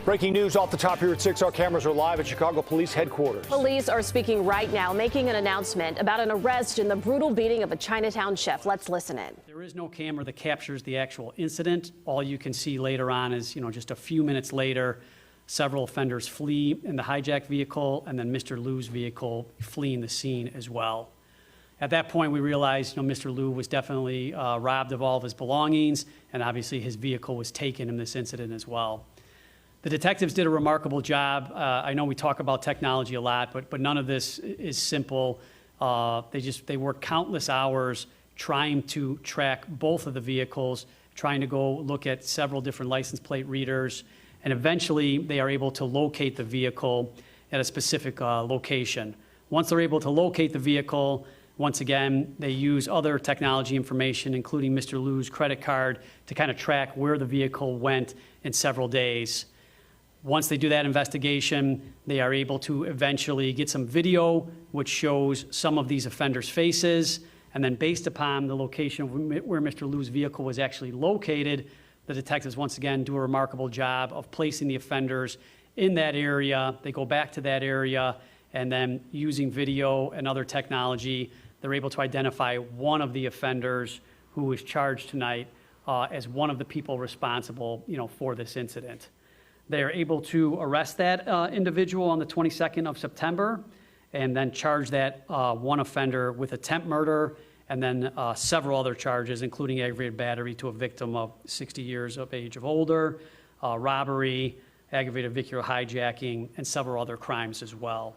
Breaking news off the top here at 6. Our cameras are live at Chicago Police Headquarters. Police are speaking right now, making an announcement about an arrest in the brutal beating of a Chinatown chef. Let's listen in. There is no camera that captures the actual incident. All you can see later on is, just a few minutes later, several offenders flee in the hijacked vehicle, and then Mr. Lew's vehicle fleeing the scene as well. At that point, we realized, Mr. Lew was definitely robbed of all of his belongings, and obviously his vehicle was taken in this incident as well. The detectives did a remarkable job. I know we talk about technology a lot, but none of this is simple. They worked countless hours trying to track both of the vehicles, trying to go look at several different license plate readers, and eventually they are able to locate the vehicle at a specific location. Once they're able to locate the vehicle, once again, they use other technology information, including Mr. Lew's credit card, to kind of track where the vehicle went in several days. Once they do that investigation, they are able to eventually get some video which shows some of these offenders' faces. And then based upon the location where Mr. Lew's vehicle was actually located, the detectives once again do a remarkable job of placing the offenders in that area. They go back to that area, and then using video and other technology, they're able to identify one of the offenders who was charged tonight as one of the people responsible, for this incident. They are able to arrest that individual on the 22nd of September and then charge that one offender with attempt murder and then several other charges, including aggravated battery to a victim of 60 years of age or older, robbery, aggravated vehicular hijacking, and several other crimes as well.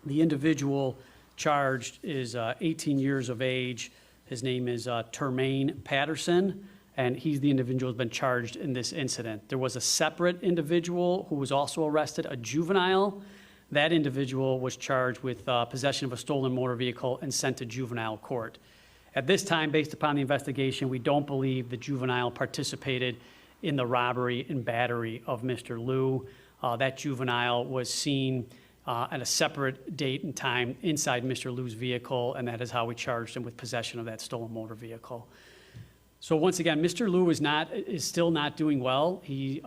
The individual charged is 18 years of age. His name is Tremaine Patterson, and he's the individual who's been charged in this incident. There was a separate individual who was also arrested, a juvenile. That individual was charged with possession of a stolen motor vehicle and sent to juvenile court. At this time, based upon the investigation, we don't believe the juvenile participated in the robbery and battery of Mr. Lew. That juvenile was seen at a separate date and time inside Mr. Lew's vehicle, and that is how we charged him with possession of that stolen motor vehicle. So once again, Mr. Lew is still not doing well. He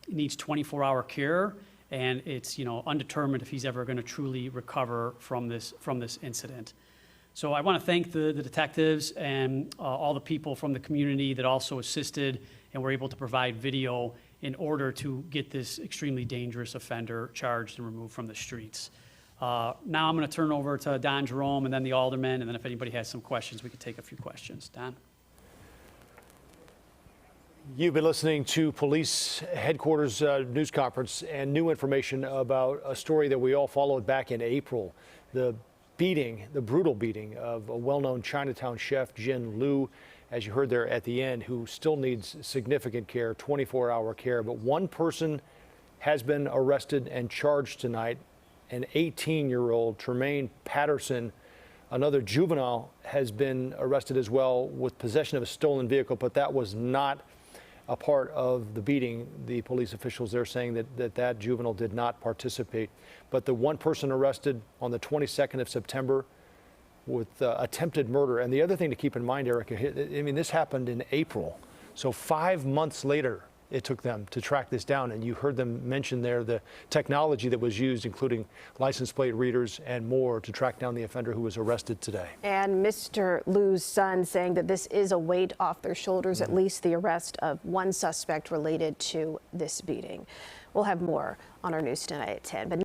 needs 24-hour care, and it's undetermined if he's ever going to truly recover from this incident. So I want to thank the detectives and all the people from the community that also assisted and were able to provide video in order to get this extremely dangerous offender charged and removed from the streets. Now I'm going to turn over to Don Jerome and then the alderman, and then if anybody has some questions, we could take a few questions. Don? You've been listening to Police Headquarters news conference, and new information about a story that we all followed back in April. The brutal beating of a well-known Chinatown chef, Jin Lew, as you heard there at the end, who still needs significant care, 24-hour care. But one person has been arrested and charged tonight, an 18-year-old, Tremaine Patterson. Another juvenile has been arrested as well with possession of a stolen vehicle, but that was not a part of the beating. The police officials there saying that juvenile did not participate. But the one person arrested on the 22nd of September with attempted murder. And the other thing to keep in mind, Erica, this happened in April. So 5 months later, it took them to track this down. And you heard them mention there the technology that was used, including license plate readers and more, to track down the offender who was arrested today. And Mr. Lew's son saying that this is a weight off their shoulders, at least the arrest of one suspect related to this beating. We'll have more on our news tonight at 10. But